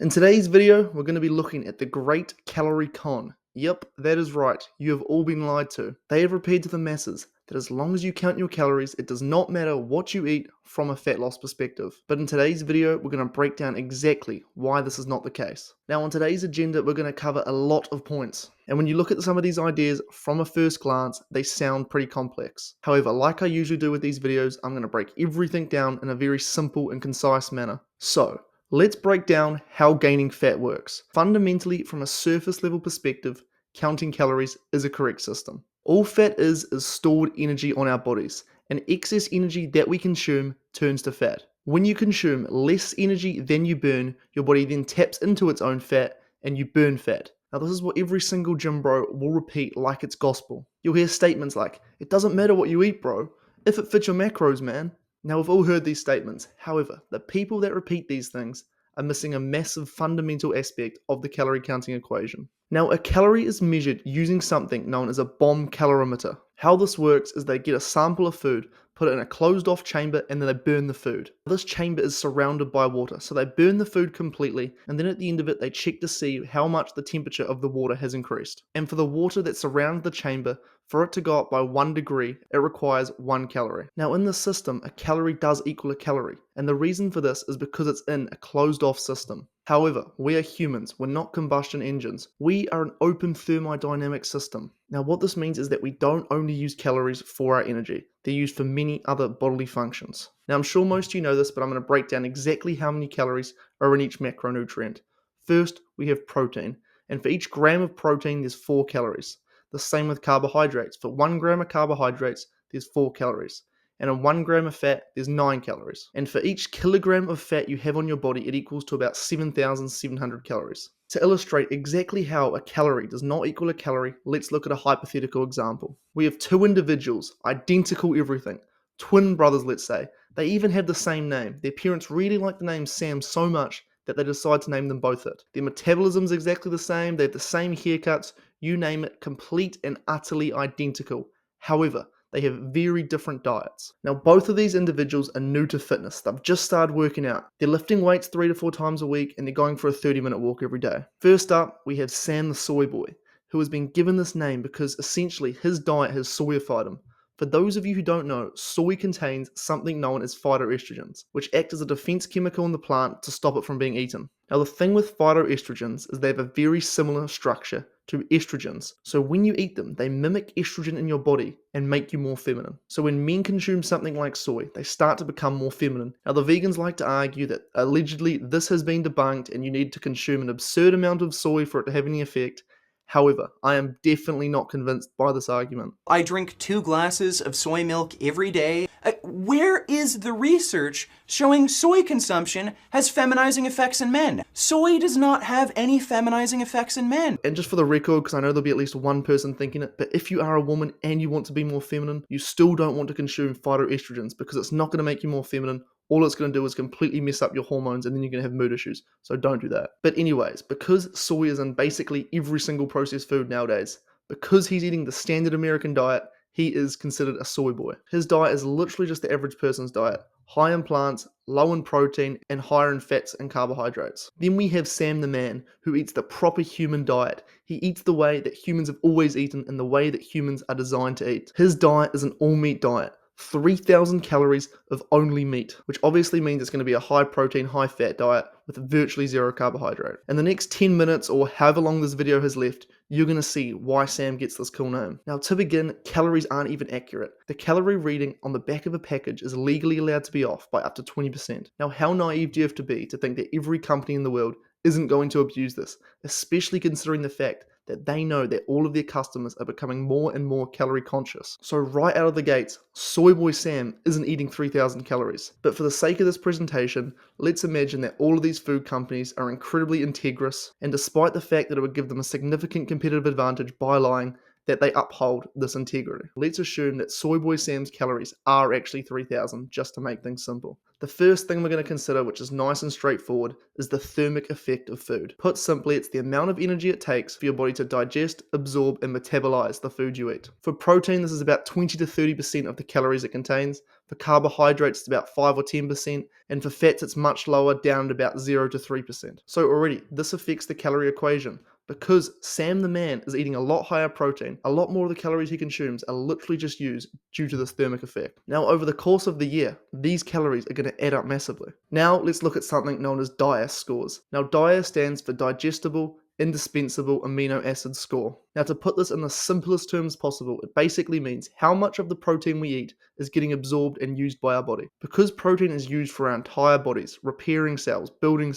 In today's video, we're going to be looking at the great calorie con. Yep, that is right, you have all been lied to. They have repeated to the masses that as long as you count your calories, it does not matter what you eat from a fat loss perspective. But in today's video, we're going to break down exactly why this is not the case. Now on today's agenda, we're going to cover a lot of points. And when you look at some of these ideas from a first glance, they sound pretty complex. However, like I usually do with these videos, I'm going to break everything down in a very simple and concise manner. So, let's break down how gaining fat works. Fundamentally, from a surface level perspective, counting calories is a correct system. All fat is stored energy on our bodies, and excess energy that we consume turns to fat. When you consume less energy than you burn, your body then taps into its own fat and you burn fat. Now this is what every single gym bro will repeat like it's gospel. You'll hear statements like, "It doesn't matter what you eat, bro, if it fits your macros, man." Now we've all heard these statements. However, the people that repeat these things are missing a massive fundamental aspect of the calorie counting equation. Now, a calorie is measured using something known as a bomb calorimeter. How this works is they get a sample of food, put it in a closed off chamber, and then they burn the food. This chamber is surrounded by water, so they burn the food completely, and then at the end of it they check to see how much the temperature of the water has increased. And for the water that surrounds the chamber, for it to go up by 1 degree, it requires 1 calorie. Now in this system, a calorie does equal a calorie, and the reason for this is because it's in a closed off system. However, we are humans, we're not combustion engines. We are an open thermodynamic system. Now what this means is that we don't only use calories for our energy, they're used for many other bodily functions. Now I'm sure most of you know this, but I'm going to break down exactly how many calories are in each macronutrient. First, we have protein, and for each gram of protein there's 4 calories. The same with carbohydrates. For 1 gram of carbohydrates, there's 4 calories. And in 1 gram of fat, there's 9 calories. And for each kilogram of fat you have on your body, it equals to about 7,700 calories. To illustrate exactly how a calorie does not equal a calorie, let's look at a hypothetical example. We have 2 individuals, identical everything, twin brothers let's say. They even have the same name. Their parents really like the name Sam so much that they decide to name them both it. Their metabolism's exactly the same, they have the same haircuts, you name it, complete and utterly identical. However, they have very different diets. Now, both of these individuals are new to fitness. They've just started working out. They're lifting weights 3 to 4 times a week and they're going for a 30-minute walk every day. First up, we have Sam the soy boy, who has been given this name because essentially his diet has soyified him. For those of you who don't know, soy contains something known as phytoestrogens, which act as a defense chemical in the plant to stop it from being eaten. Now the thing with phytoestrogens is they have a very similar structure to estrogens. So when you eat them, they mimic estrogen in your body and make you more feminine. So when men consume something like soy, they start to become more feminine. Now the vegans like to argue that allegedly this has been debunked and you need to consume an absurd amount of soy for it to have any effect. However, I am definitely not convinced by this argument. I drink 2 glasses of soy milk every day. Where is the research showing soy consumption has feminizing effects in men? Soy does not have any feminizing effects in men. And just for the record, because I know there'll be at least one person thinking it, but if you are a woman and you want to be more feminine, you still don't want to consume phytoestrogens because it's not going to make you more feminine. All it's going to do is completely mess up your hormones and then you're going to have mood issues. So don't do that. But anyways, because soy is in basically every single processed food nowadays, because he's eating the standard American diet, he is considered a soy boy. His diet is literally just the average person's diet. High in plants, low in protein, and higher in fats and carbohydrates. Then we have Sam the man, who eats the proper human diet. He eats the way that humans have always eaten and the way that humans are designed to eat. His diet is an all-meat diet. 3,000 calories of only meat, which obviously means it's going to be a high protein, high fat diet with virtually 0 carbohydrate. In the next 10 minutes or however long this video has left, you're going to see why Sam gets this cool name. Now to begin, calories aren't even accurate. The calorie reading on the back of a package is legally allowed to be off by up to 20%. Now how naive do you have to be to think that every company in the world isn't going to abuse this, especially considering the fact that they know that all of their customers are becoming more and more calorie conscious. So right out of the gates, Soy Boy Sam isn't eating 3,000 calories. But for the sake of this presentation, let's imagine that all of these food companies are incredibly integrous, and despite the fact that it would give them a significant competitive advantage by lying, that they uphold this integrity. Let's assume that Soy Boy Sam's calories are actually 3,000 just to make things simple. The first thing we're going to consider, which is nice and straightforward, is the thermic effect of food. Put simply, it's the amount of energy it takes for your body to digest, absorb, and metabolize the food you eat. For protein, this is about 20 to 30% of the calories it contains. For carbohydrates, it's about 5 or 10%, and for fats, it's much lower, down at about 0 to 3%. So already, this affects the calorie equation. Because Sam the man is eating a lot higher protein, a lot more of the calories he consumes are literally just used due to this thermic effect. Now, over the course of the year, these calories are going to add up massively. Now, let's look at something known as DIAS scores. Now, DIAS stands for Digestible Indispensable Amino Acid Score. Now, to put this in the simplest terms possible, it basically means how much of the protein we eat is getting absorbed and used by our body. Because protein is used for our entire bodies, repairing cells, building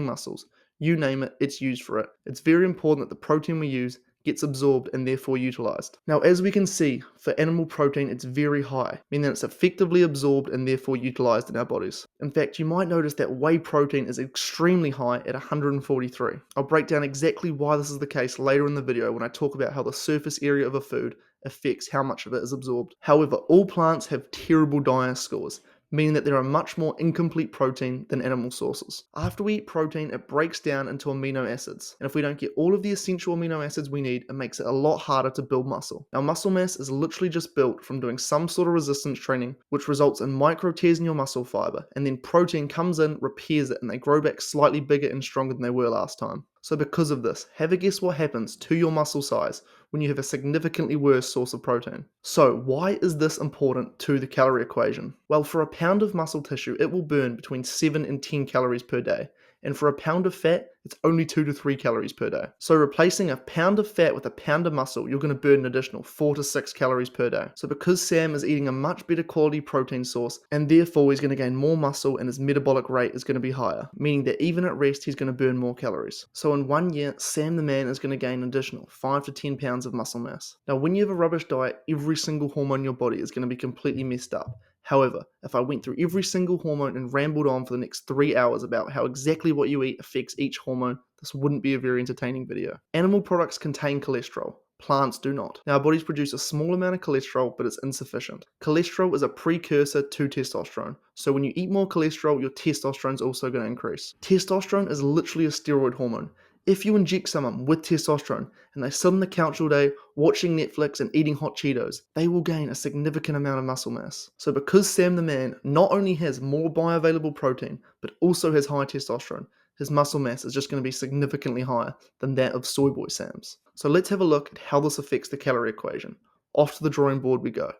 muscles, you name it, it's used for it. It's very important that the protein we use gets absorbed and therefore utilized. Now, as we can see, for animal protein, it's very high, meaning that it's effectively absorbed and therefore utilized in our bodies. In fact, you might notice that whey protein is extremely high at 143. I'll break down exactly why this is the case later in the video when I talk about how the surface area of a food affects how much of it is absorbed. However, all plants have terrible DIAS scores, meaning that there are much more incomplete protein than animal sources. After we eat protein, it breaks down into amino acids, and if we don't get all of the essential amino acids we need, it makes it a lot harder to build muscle. Now, muscle mass is literally just built from doing some sort of resistance training, which results in micro tears in your muscle fiber, and then protein comes in, repairs it, and they grow back slightly bigger and stronger than they were last time. So because of this, have a guess what happens to your muscle size when you have a significantly worse source of protein. So why is this important to the calorie equation? Well, for a pound of muscle tissue, it will burn between 7 and 10 calories per day. And for a pound of fat, it's only 2 to 3 calories per day. So replacing a pound of fat with a pound of muscle, you're going to burn an additional 4 to 6 calories per day. So because Sam is eating a much better quality protein source, and therefore he's going to gain more muscle and his metabolic rate is going to be higher, meaning that even at rest, he's going to burn more calories. So in 1 year, Sam the man is going to gain an additional 5 to 10 pounds of muscle mass. Now, when you have a rubbish diet, every single hormone in your body is going to be completely messed up. However, if I went through every single hormone and rambled on for the next 3 hours about how exactly what you eat affects each hormone, this wouldn't be a very entertaining video. Animal products contain cholesterol. Plants do not. Now, our bodies produce a small amount of cholesterol, but it's insufficient. Cholesterol is a precursor to testosterone. So when you eat more cholesterol, your testosterone is also going to increase. Testosterone is literally a steroid hormone. If you inject someone with testosterone and they sit on the couch all day watching Netflix and eating hot Cheetos, they will gain a significant amount of muscle mass. So because Sam the man not only has more bioavailable protein, but also has high testosterone, his muscle mass is just going to be significantly higher than that of soy boy Sam's. So let's have a look at how this affects the calorie equation. Off to the drawing board we go.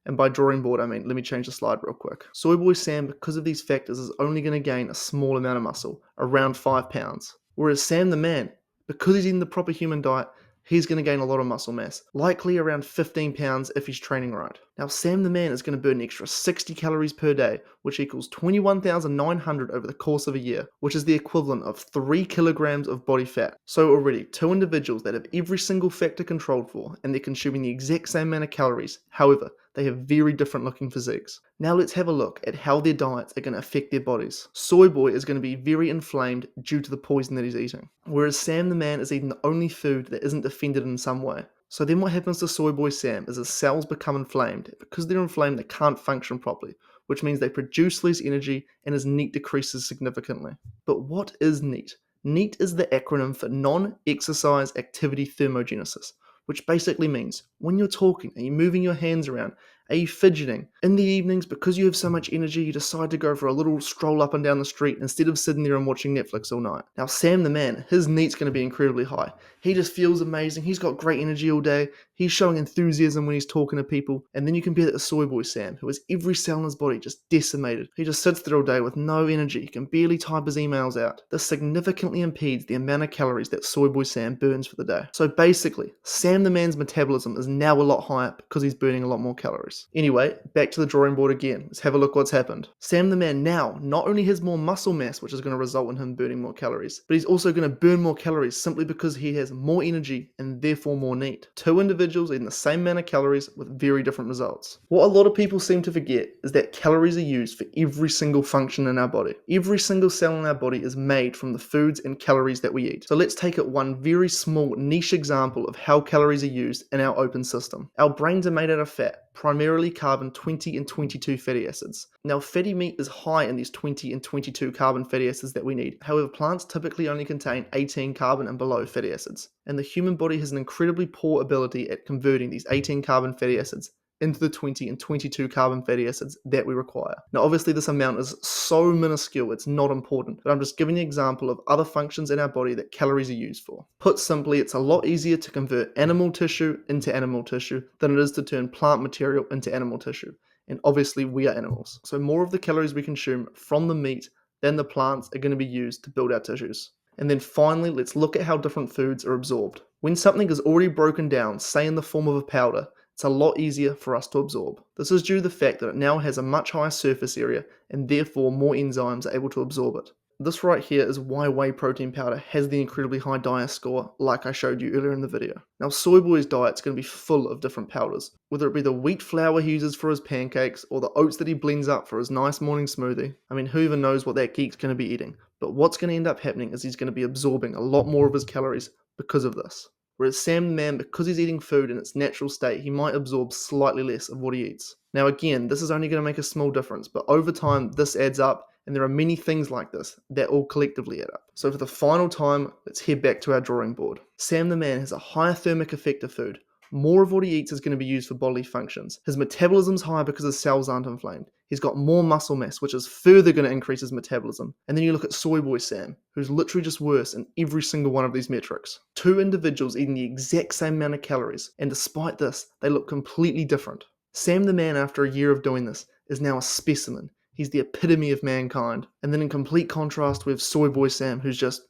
And by drawing board, I mean, let me change the slide real quick. Soy boy Sam, because of these factors, is only going to gain a small amount of muscle, around 5 pounds. Whereas Sam the man, because he's eating the proper human diet, he's going to gain a lot of muscle mass, likely around 15 pounds if he's training right. Now, Sam the man is going to burn an extra 60 calories per day, which equals 21,900 over the course of a year, which is the equivalent of 3 kilograms of body fat. So already, two individuals that have every single factor controlled for, and they're consuming the exact same amount of calories. However, they have very different looking physiques. Now let's have a look at how their diets are going to affect their bodies. Soy boy is going to be very inflamed due to the poison that he's eating, whereas Sam the man is eating the only food that isn't defended in some way. So then what happens to soy boy Sam is his cells become inflamed. Because they're inflamed, they can't function properly, which means they produce less energy and his NEAT decreases significantly. But what is NEAT? NEAT is the acronym for non-exercise activity thermogenesis, which basically means when you're talking, are you moving your hands around? Are you fidgeting? In the evenings, because you have so much energy, you decide to go for a little stroll up and down the street instead of sitting there and watching Netflix all night. Now, Sam the man, his NEAT's going to be incredibly high. He just feels amazing. He's got great energy all day. He's showing enthusiasm when he's talking to people. And then you compare that to soy boy Sam, who has every cell in his body just decimated. He just sits there all day with no energy. He can barely type his emails out. This significantly impedes the amount of calories that soy boy Sam burns for the day. So basically, Sam the man's metabolism is now a lot higher because he's burning a lot more calories. Anyway, back to the drawing board again. Let's have a look what's happened. Sam the man now not only has more muscle mass, which is going to result in him burning more calories, but he's also going to burn more calories simply because he has more energy and therefore more NEAT. Two individuals eating the same amount of calories with very different results. What a lot of people seem to forget is that calories are used for every single function in our body. Every single cell in our body is made from the foods and calories that we eat. So let's take it one very small niche example of how calories are used in our open system. Our brains are made out of fat, primarily primarily carbon 20 and 22 fatty acids. Now, fatty meat is high in these 20 and 22 carbon fatty acids that we need. However, plants typically only contain 18 carbon and below fatty acids. And the human body has an incredibly poor ability at converting these 18 carbon fatty acids into the 20 and 22 carbon fatty acids that we require. Now, obviously this amount is so minuscule, it's not important, but I'm just giving you an example of other functions in our body that calories are used for. Put simply, it's a lot easier to convert animal tissue into animal tissue than it is to turn plant material into animal tissue. And obviously we are animals. So more of the calories we consume from the meat than the plants are going to be used to build our tissues. And then finally, let's look at how different foods are absorbed. When something is already broken down, say in the form of a powder, it's a lot easier for us to absorb. This is due to the fact that it now has a much higher surface area and therefore more enzymes are able to absorb it. This right here is why whey protein powder has the incredibly high DIA score like I showed you earlier in the video. Now Soy Boy's diet's going to be full of different powders, whether it be the wheat flour he uses for his pancakes or the oats that he blends up for his nice morning smoothie. I mean, who even knows what that geek's going to be eating, but what's going to end up happening is he's going to be absorbing a lot more of his calories because of this. Whereas Sam the man, because he's eating food in its natural state, he might absorb slightly less of what he eats. Now again, this is only going to make a small difference, but over time this adds up, and there are many things like this that all collectively add up. So for the final time, let's head back to our drawing board. Sam the man has a higher thermic effect of food. More of what he eats is going to be used for bodily functions. His metabolism's higher because his cells aren't inflamed. He's got more muscle mass, which is further going to increase his metabolism. And then you look at Soy Boy Sam, who's literally just worse in every single one of these metrics. Two individuals eating the exact same amount of calories, and despite this, they look completely different. Sam the man, after a year of doing this, is now a specimen. He's the epitome of mankind. And then in complete contrast with Soy Boy Sam, he's just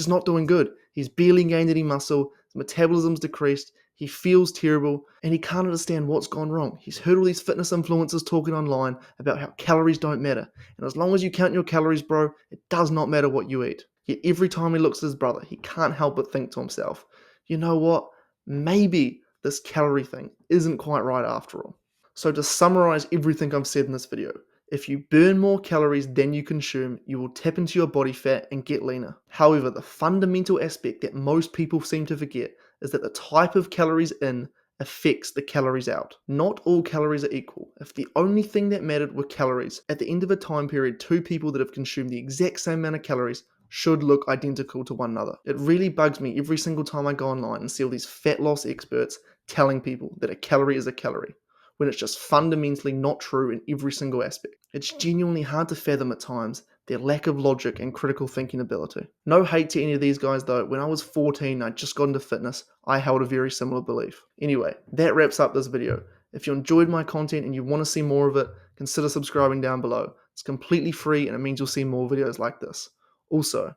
not doing good. He's barely gained any muscle, his metabolism's decreased, he feels terrible, and he can't understand what's gone wrong. He's heard all these fitness influencers talking online about how calories don't matter. And as long as you count your calories, bro, it does not matter what you eat. Yet every time he looks at his brother, he can't help but think to himself, you know what? Maybe this calorie thing isn't quite right after all. So to summarize everything I've said in this video, if you burn more calories than you consume, you will tap into your body fat and get leaner. However, the fundamental aspect that most people seem to forget is that the type of calories in affects the calories out. Not all calories are equal. If the only thing that mattered were calories, at the end of a time period, two people that have consumed the exact same amount of calories should look identical to one another. It really bugs me every single time I go online and see all these fat loss experts telling people that a calorie is a calorie, when it's just fundamentally not true in every single aspect. It's genuinely hard to fathom at times their lack of logic and critical thinking ability. No hate to any of these guys though, when I was 14 I just got into fitness, I held a very similar belief. Anyway, that wraps up this video. If you enjoyed my content and you want to see more of it, consider subscribing down below. It's completely free and it means you'll see more videos like this. Also,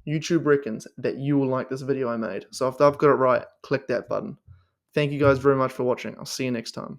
YouTube reckons that you will like this video I made, so if I've got it right, click that button. Thank you guys very much for watching. I'll see you next time.